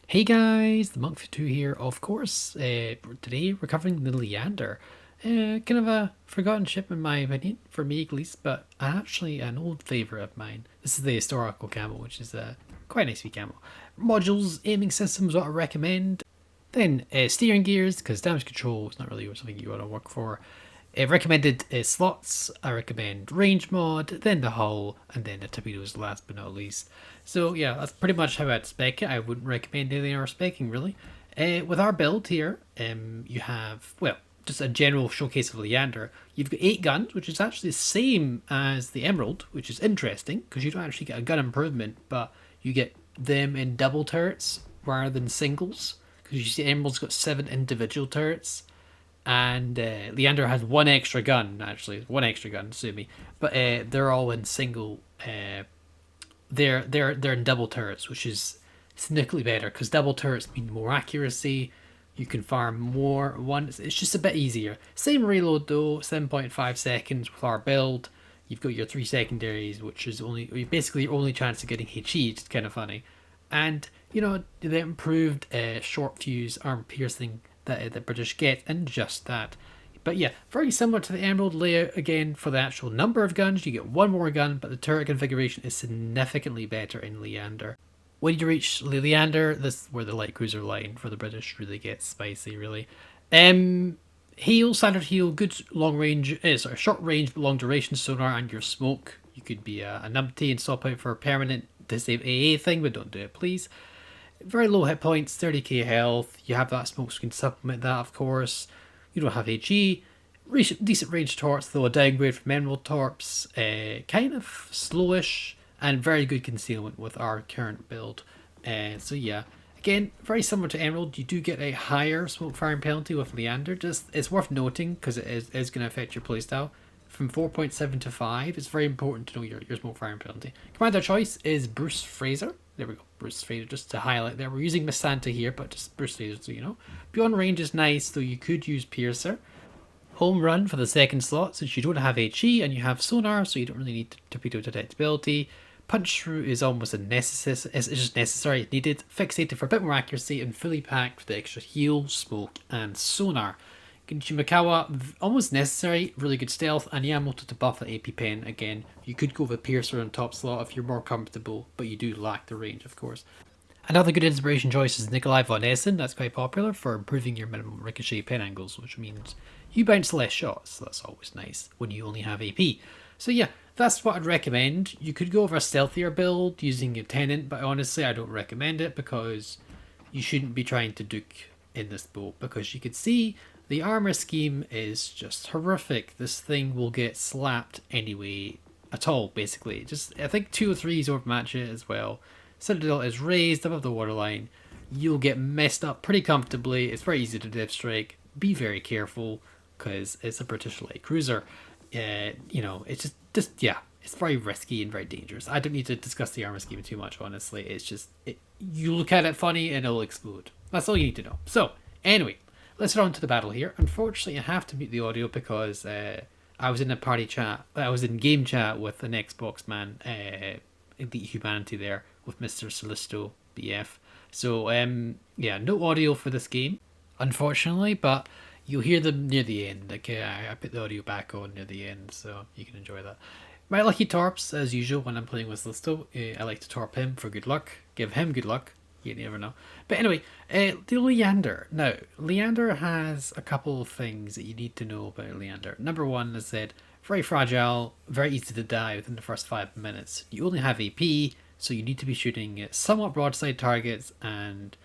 Hey guys, the Monk2 here, of course. Today we're covering the Leander. Kind of a forgotten ship in my opinion, for me at least, but actually an old favourite of mine. This is the historical camo, which is quite a nice wee camo. Modules, aiming systems, what I recommend. Then steering gears, because damage control is not really something you want to work for. Recommended slots, I recommend range mod, then the hull, and then the torpedoes last but not least. So yeah, that's pretty much how I'd spec it. I wouldn't recommend anything or specking really. With our build here, you have, well, just a general showcase of Leander. You've got 8 guns, which is actually the same as the Emerald, which is interesting, because you don't actually get a gun improvement, but you get them in double turrets rather than singles, because you see Emerald's got 7 individual turrets and Leander has one extra gun. Actually, one extra gun, sue me. But they're all in single. They're in double turrets, which is significantly better because double turrets mean more accuracy. You can farm more once. It's just a bit easier. Same reload though, 7.5 seconds with our build. You've got your 3 secondaries, which is basically your only chance of getting HE. It's kind of funny, and you know the improved short fuse armor piercing that the British get, and just that. But yeah, very similar to the Emerald layout again for the actual number of guns. You get one more gun, but the turret configuration is significantly better in Leander. When you reach Leander, this is where the light cruiser line for the British really gets spicy, really. Heal, standard heal, good long range, short range but long duration sonar, and your smoke. You could be a numpty and swap out for a permanent disable AA thing, but don't do it, please. Very low hit points, 30k health. You have that smoke, so you can supplement that, of course. You don't have HE. Decent range torps, though a downgrade from Emerald torps. Kind of slowish, and very good concealment with our current build. So yeah, again, very similar to Emerald. You do get a higher smoke firing penalty with Leander. Just it's worth noting because it is going to affect your playstyle. From 4.7 to 5, it's very important to know your smoke firing penalty. Commander choice is Bruce Fraser. There we go, Bruce Fraser, just to highlight there. We're using Miss Santa here, but just Bruce Fraser, so you know. Beyond range is nice, though you could use Piercer. Home run for the second slot, since you don't have HE and you have sonar, so you don't really need torpedo detectability. Punch through is almost a necessary, it's just necessary, it's needed. Fixated for a bit more accuracy, and fully packed with the extra heal, smoke, and sonar. Shimakawa, almost necessary, really good stealth, and Yamamoto to buff the AP pen again. You could go with Piercer on top slot if you're more comfortable, but you do lack the range, of course. Another good inspiration choice is Nikolai von Essen. That's quite popular for improving your minimum ricochet pen angles, which means you bounce less shots. So that's always nice when you only have AP. So yeah, that's what I'd recommend. You could go over a stealthier build using a Tenant, but honestly I don't recommend it because you shouldn't be trying to duke in this boat, because you could see the armor scheme is just horrific. This thing will get slapped anyway at all, basically. Just I think 203s overmatch it as well. Citadel is raised above the waterline. You'll get messed up pretty comfortably. It's very easy to dev strike. Be very careful because it's a British light cruiser. You know, it's just yeah, it's very risky and very dangerous. I don't need to discuss the armor scheme too much, honestly. It's just you look at it funny and it'll explode. That's all you need to know. So anyway, let's get on to the battle here. Unfortunately, I have to mute the audio because I was in a party chat. I was in game chat with an Xbox man, Elite Humanity there, with Mr. Solisto BF. So yeah, no audio for this game, unfortunately, but you'll hear them near the end. Like I put the audio back on near the end, so you can enjoy that. My lucky torps, as usual, when I'm playing with Solisto, I like to torp him for good luck. Give him good luck. You never know. But anyway, the Leander. Now, Leander has a couple of things that you need to know about Leander. Number one, as I said, very fragile, very easy to die within the first 5 minutes. You only have AP, so you need to be shooting somewhat broadside targets, and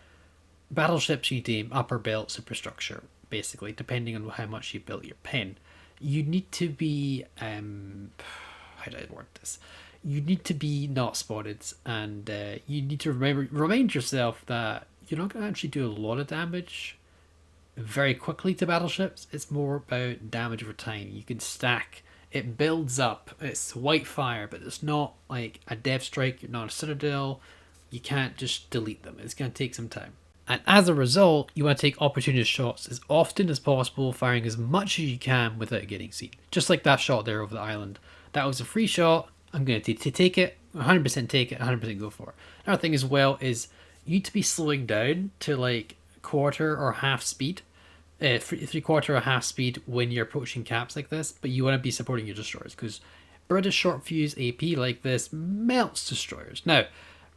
battleships you need to aim upper belt superstructure, basically, depending on how much you built your pen. You need to be, how do I word this? You need to be not spotted, and you need to remind yourself that you're not going to actually do a lot of damage very quickly to battleships. It's more about damage over time. You can stack. It builds up. It's white fire, but it's not like a dev strike. You're not a citadel. You can't just delete them. It's going to take some time. And as a result, you want to take opportunist shots as often as possible, firing as much as you can without getting seen. Just like that shot there over the island. That was a free shot. I'm going to take it, 100% take it, 100% go for it. Another thing as well is you need to be slowing down to like quarter or half speed, three-quarter or half speed when you're approaching caps like this, but you want to be supporting your destroyers because British short fuse AP like this melts destroyers. Now,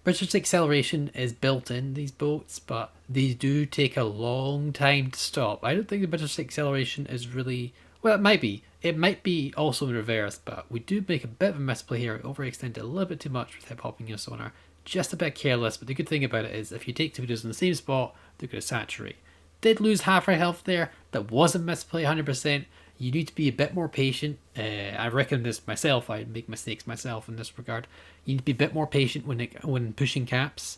British acceleration is built in these boats, but these do take a long time to stop. I don't think the British acceleration is really, well, it might be. It might be also in reverse, but we do make a bit of a misplay here. We overextend a little bit too much with hip hopping your sonar. Just a bit careless, but the good thing about it is if you take torpedoes in the same spot, they're going to saturate. Did lose half our health there. That wasn't misplay 100%. You need to be a bit more patient. I reckon this myself. I make mistakes myself in this regard. You need to be a bit more patient when pushing caps,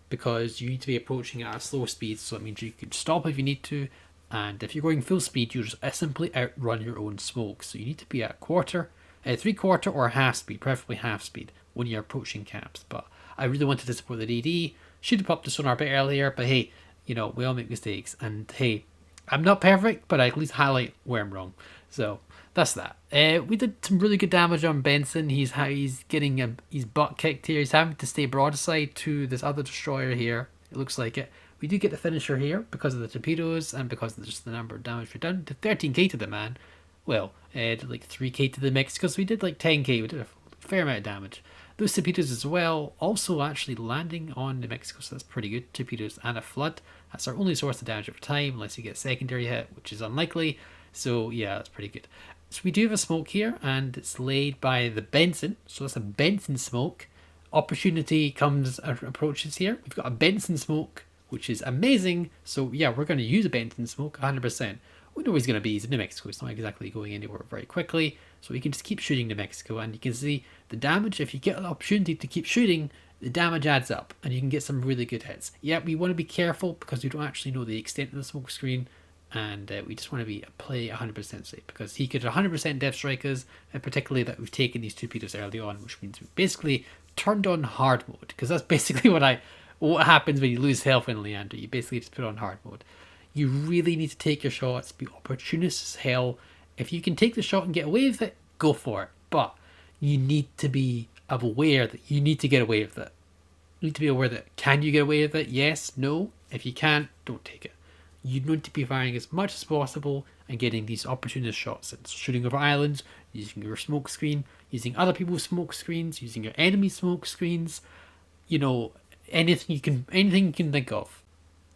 because you need to be approaching at a slow speed. So it means you can stop if you need to, and if you're going full speed, you just simply outrun your own smoke. So you need to be at quarter, three-quarter or half speed, preferably half speed when you're approaching caps. But I really wanted to support the DD. Should have popped the sonar a bit earlier, but hey, you know, we all make mistakes, and hey, I'm not perfect, but I at least highlight where I'm wrong. So that's that. We did some really good damage on Benson. He's getting his butt kicked here. He's having to stay broadside to this other destroyer here. It looks like it. We do get the finisher here because of the torpedoes and because of just the number of damage we've done. To 13k to the man. Well, like 3k to the Mexico, so we did like 10k. We did a fair amount of damage. Those torpedoes as well, also actually landing on the Mexico, so that's pretty good. Torpedoes and a flood. That's our only source of damage over time, unless you get a secondary hit, which is unlikely. So yeah, that's pretty good. So we do have a smoke here, and it's laid by the Benson. So that's a Benson smoke. Opportunity approaches here. We've got a Benson smoke, which is amazing. So yeah, we're going to use a Benson smoke 100%. We know he's going to be. He's in New Mexico. It's not exactly going anywhere very quickly. So we can just keep shooting New Mexico, and you can see the damage. If you get an opportunity to keep shooting, the damage adds up, and you can get some really good hits. Yeah, we want to be careful because we don't actually know the extent of the smoke screen, and we just want to play 100% safe because he could 100% death strike us, and particularly that we've taken these torpedoes early on, which means we basically turned on hard mode, because that's basically what happens when you lose health in Leander. You basically just put on hard mode. You really need to take your shots, be opportunist as hell. If you can take the shot and get away with it, go for it. But you need to be aware that you need to get away with it. You need to be aware that, can you get away with it? Yes, no. If you can't, don't take it. You need to be firing as much as possible and getting these opportunist shots. It's shooting over islands, using your smoke screen, using other people's smoke screens, using your enemy smoke screens. You know, anything you can think of.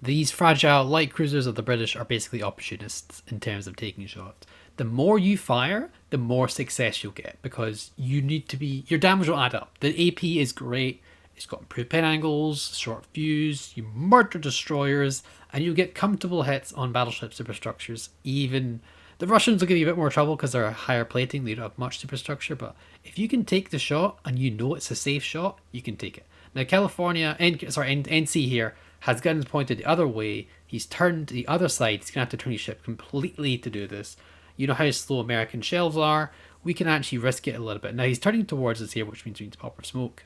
These fragile light cruisers of the British are basically opportunists in terms of taking shots. The more you fire, the more success you'll get, because your damage will add up. The AP is great. It's got improved pin angles, short fuse, you murder destroyers, and you get comfortable hits on battleship superstructures. Even the Russians will give you a bit more trouble because they're higher plating, they don't have much superstructure, but if you can take the shot and you know it's a safe shot, you can take it. Now NC here has guns pointed the other way. He's turned the other side. He's going to have to turn his ship completely to do this. You know how slow American shells are. We can actually risk it a little bit. Now he's turning towards us here, which means we need to pop our smoke.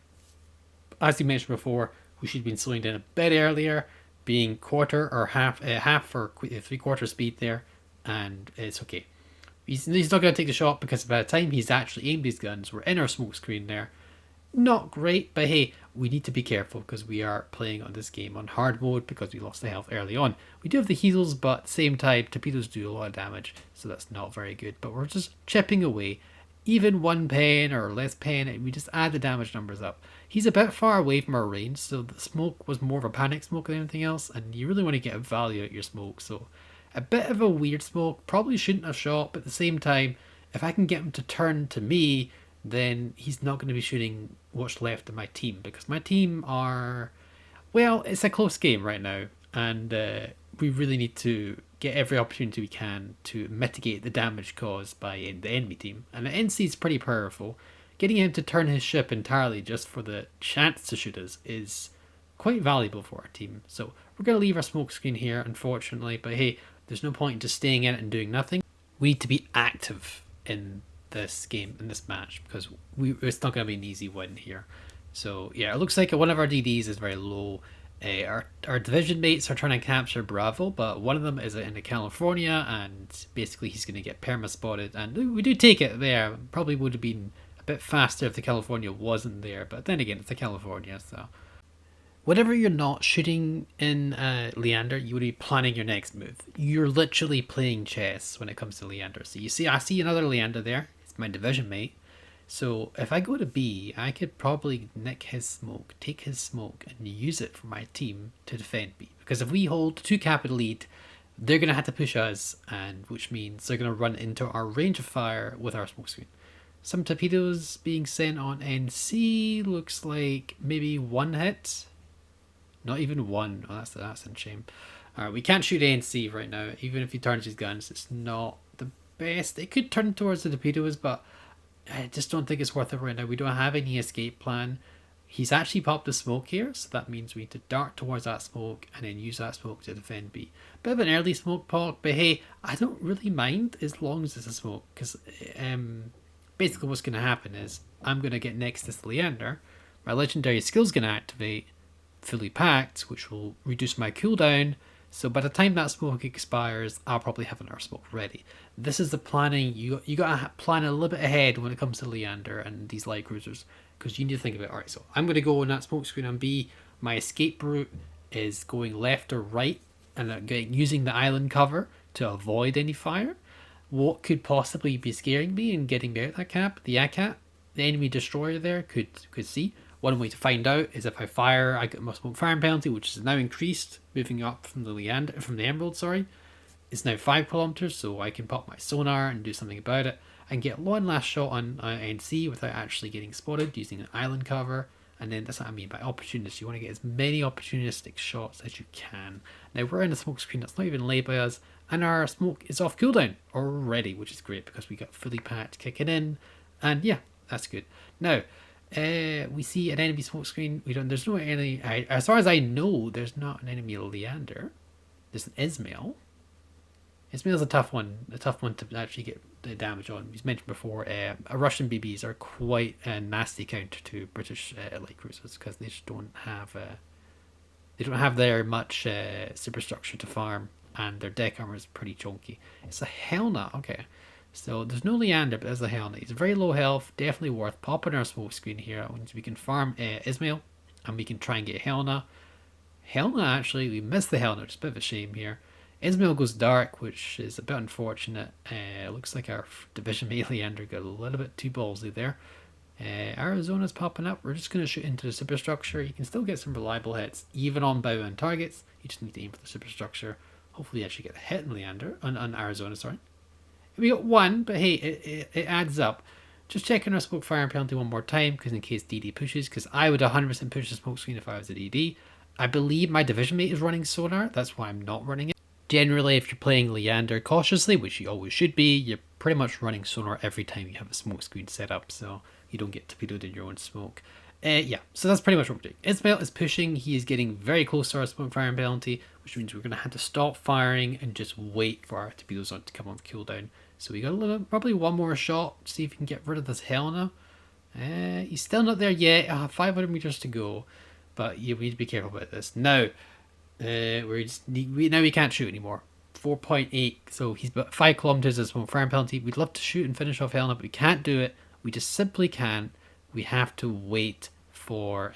As you mentioned before, we should have been slowing down a bit earlier, being quarter or half or three-quarter speed there, and it's okay. He's not going to take the shot because by the time he's actually aimed his guns, we're in our smoke screen there. Not great, but hey, we need to be careful because we are playing on this game on hard mode because we lost the health early on. We do have the heals, but at the same time, torpedoes do a lot of damage, so that's not very good. But we're just chipping away. Even 1 pen or less pen, and we just add the damage numbers up. He's a bit far away from our range, so the smoke was more of a panic smoke than anything else, and you really want to get a value out of your smoke. So a bit of a weird smoke, probably shouldn't have shot, but at the same time, if I can get him to turn to me, then he's not going to be shooting what's left of my team, because my team are, well, it's a close game right now, and we really need to get every opportunity we can to mitigate the damage caused by the enemy team. And the NC is pretty powerful. Getting him to turn his ship entirely just for the chance to shoot us is quite valuable for our team. So we're going to leave our smoke screen here, unfortunately, but hey, there's no point in just staying in it and doing nothing. We need to be active in this game, in this match, because it's not going to be an easy win here. So yeah, it looks like one of our DDs is very low. Our division mates are trying to capture Bravo, but one of them is in California, and basically he's going to get perma spotted, and we do take it there. Probably would have been a bit faster if the California wasn't there, but then again, it's the California, so Whenever you're not shooting in Leander, you would be planning your next move. You're literally playing chess when it comes to Leander. So you see, I see another Leander there. It's my division mate. So if I go to B, I could probably nick his smoke, take his smoke, and use it for my team to defend B. Because if we hold 2 capital lead, they're going to have to push us, and which means they're going to run into our range of fire with our smoke screen. Some torpedoes being sent on NC, looks like maybe 1 hit. Not even 1. Oh, that's a shame. Alright, we can't shoot ANC right now. Even if he turns his guns, it's not the best. It could turn towards the torpedoes, but I just don't think it's worth it right now. We don't have any escape plan. He's actually popped the smoke here, so that means we need to dart towards that smoke and then use that smoke to defend B. Bit of an early smoke pop, but hey, I don't really mind as long as it's a smoke, because basically what's going to happen is I'm going to get next to Leander, my legendary skill's going to activate, fully packed, which will reduce my cooldown. So by the time that smoke expires, I'll probably have another smoke ready. This is the planning. You gotta plan a little bit ahead when it comes to Leander and these light cruisers, because you need to think about, alright, so I'm gonna go on that smoke screen on B. My escape route is going left or right, and using the island cover to avoid any fire. What could possibly be scaring me and getting me out of that cap? The ACAT, the enemy destroyer there, could see. One way to find out is if I fire, I get my smoke firing penalty, which is now increased, moving up from the Emerald, sorry. It's now 5 kilometers, so I can pop my sonar and do something about it, and get one last shot on NC without actually getting spotted using an island cover. And then that's what I mean by opportunists. You want to get as many opportunistic shots as you can. Now we're in a smoke screen that's not even laid by us, and our smoke is off cooldown already, which is great because we got fully packed kicking in, and yeah, that's good. Now, we see an enemy smoke screen. There's no enemy. As far as I know, there's not an enemy Leander. There's an Ismail. Ismail's a tough one to actually get the damage on. We've mentioned before, Russian BBs are quite a nasty counter to British light cruisers because they just don't have very much superstructure to farm, and their deck armor is pretty chunky. It's a Helena, okay. So there's no Leander, but there's a Helena. He's very low health, definitely worth popping our smoke screen here. We can farm Ismail, and we can try and get Helena. Helena, actually, we missed the Helena, which is a bit of a shame here. Ismail goes dark, which is a bit unfortunate. Looks like our division mate Leander got a little bit too ballsy there. Arizona's popping up. We're just going to shoot into the superstructure. You can still get some reliable hits, even on bow-bound targets. You just need to aim for the superstructure. Hopefully you actually get a hit in Leander, on Arizona, sorry. We got 1, but hey, it adds up. Just checking our smoke firing penalty one more time, because in case DD pushes, because I would 100% push the smoke screen if I was a DD. I believe my division mate is running sonar, that's why I'm not running it. Generally, if you're playing Leander cautiously, which you always should be, you're pretty much running sonar every time you have a smoke screen set up, so you don't get torpedoed in your own smoke. Yeah, so that's pretty much what we're doing. Ismail is pushing. He is getting very close to our smoke firing penalty, which means we're going to have to stop firing and just wait for our torpedoes to come off cooldown. So we got probably one more shot, see if we can get rid of this Helena. He's still not there yet. 500 meters to go, but yeah, we need to be careful about this. Now, we can't shoot anymore. 4.8, so he's about 5 kilometers of smoke firing penalty. We'd love to shoot and finish off Helena, but we can't do it. We just simply can't. We have to wait for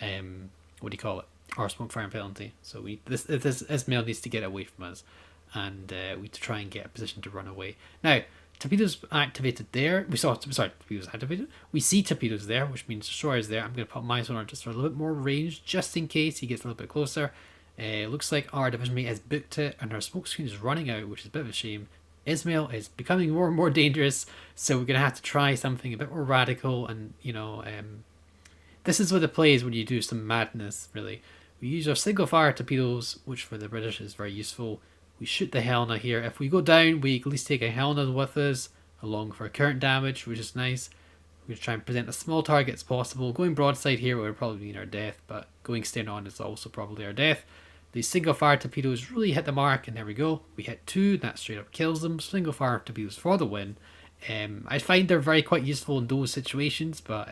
our smoke firing penalty. So this Ismail needs to get away from us, and we have to try and get a position to run away. Now, torpedoes activated there. Torpedoes activated. We see torpedoes there, which means destroyers there. I'm going to put my sonar just for a little bit more range, just in case he gets a little bit closer. Looks like our division mate has booked it, and our smoke screen is running out, which is a bit of a shame. Ismail is becoming more and more dangerous, so we're going to have to try something a bit more radical, and this is what it plays when you do some madness, really. We use our single fire torpedoes, which for the British is very useful. We shoot the Helena here. If we go down, we at least take a Helena with us, along for current damage, which is nice. We're going to try and present as small target as possible. Going broadside here would probably mean our death, but going staying on is also probably our death. These single fire torpedoes really hit the mark, and there we go. We hit 2, that straight up kills them. Single fire torpedoes for the win. I find they're quite useful in those situations, but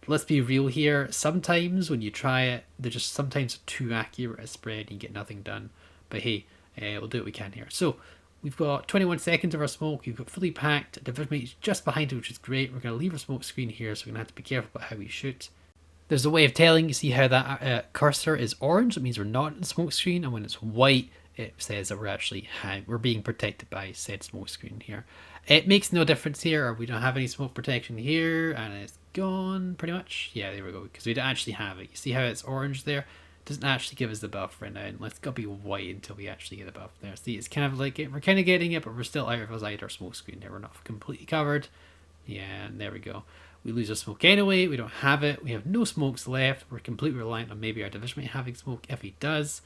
let's be real here. Sometimes when you try it, they're just sometimes too accurate a spread and you get nothing done. But hey, we'll do what we can here. So we've got 21 seconds of our smoke. We've got fully packed. Division mate is just behind it, which is great. We're going to leave our smoke screen here, so we're going to have to be careful about how we shoot. There's a way of telling. You see how that cursor is orange? It means we're not in the smoke screen, and when it's white, it says that we're being protected by said smoke screen here. It makes no difference here, or we don't have any smoke protection here, and it's gone pretty much. Yeah, there we go, because we don't actually have it. You see how it's orange there? It doesn't actually give us the buff right now, and let's go be white until we actually get a buff there. See, it's kind of like we're kind of getting it, but we're still out of our smoke screen there. We're not completely covered. Yeah, and there we go. We lose our smoke anyway. We don't have it. We have no smokes left. We're completely reliant on maybe our division mate having smoke if he does.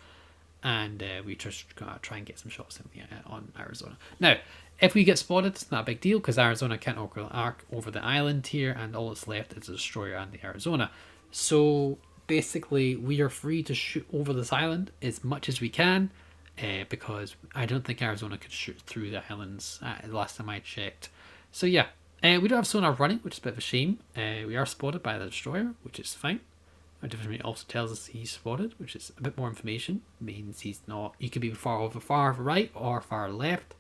And we just gotta try and get some shots in on Arizona. Now, if we get spotted, it's not a big deal because Arizona can't arc over the island here, and all that's left is the destroyer and the Arizona. So basically, we are free to shoot over this island as much as we can, because I don't think Arizona could shoot through the islands last time I checked. So yeah, we don't have sonar running, which is a bit of a shame. We are spotted by the destroyer, which is fine. Our division mate also tells us he's spotted, which is a bit more information. It means he's not. You could be far right or far left,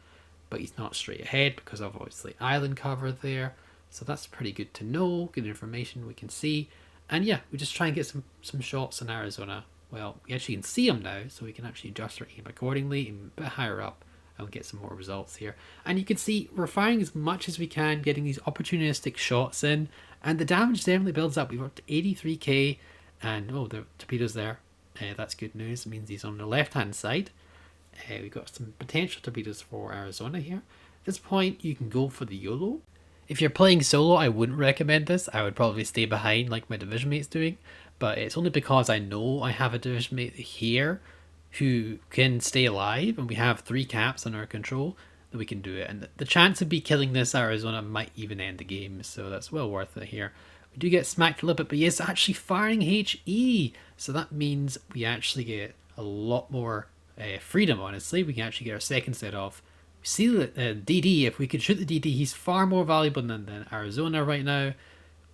but he's not straight ahead because of obviously island cover there. So that's pretty good to know. Good information we can see, and yeah, we just try and get some shots in Arizona. Well, we actually can see him now, so we can actually adjust our aim accordingly, aim a bit higher up, and get some more results here. And you can see we're firing as much as we can, getting these opportunistic shots in, and the damage definitely builds up. We've up to 83k. And oh, the torpedo's there. That's good news. It means he's on the left-hand side. We've got some potential torpedoes for Arizona here. At this point, you can go for the YOLO. If you're playing solo, I wouldn't recommend this. I would probably stay behind like my division mate's doing. But it's only because I know I have a division mate here who can stay alive, and we have 3 caps under our control, that we can do it. And the chance of me killing this Arizona might even end the game, so that's well worth it here. We do get smacked a little bit, but he is actually firing HE. So that means we actually get a lot more freedom, honestly. We can actually get our second set off. We see the DD. If we could shoot the DD, he's far more valuable than Arizona right now.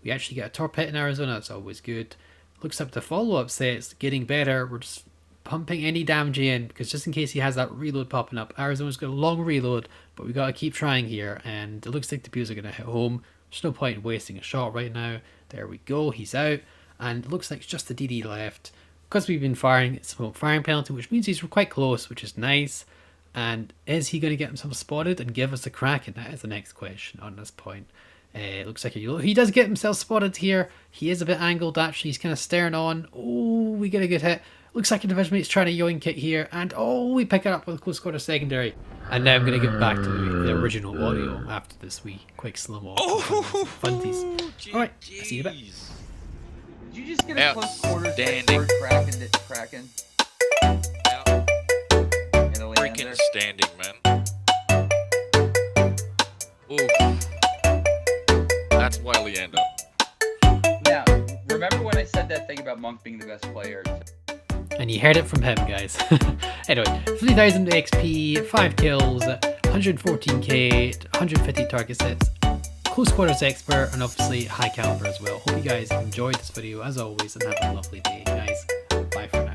We actually get a torpedo in Arizona. That's always good. Looks up the follow-up sets, getting better. We're just pumping any damage in, because just in case he has that reload popping up. Arizona's got a long reload, but we got to keep trying here. And it looks like the Bews are going to hit home. There's no point in wasting a shot right now. There we go, he's out. And it looks like it's just the DD left. Because we've been firing, it's smoke firing penalty, which means he's quite close, which is nice. And is he going to get himself spotted and give us a crack? And that is the next question on this point. It looks like he does get himself spotted here. He is a bit angled, actually. He's kind of staring on. Oh, we get a good hit. Looks like a division mate's trying to yoink it here. And oh, we pick it up with a close quarter secondary. And now I'm going to get back to the original audio after this wee quick slow-mo. Oh, funsies. Alright, I'll see you in a bit. Did you just get a close quarters cracking? Yeah. In a Leander? Freaking standing, man. Ooh. That's why Leander. Now, remember when I said that thing about Monk being the best player? And you heard it from him, guys. Anyway, 3,000 XP, 5 kills, 114k, 150 target sets, close quarters expert, and obviously high caliber as well. Hope you guys enjoyed this video as always, and have a lovely day, guys. Bye for now.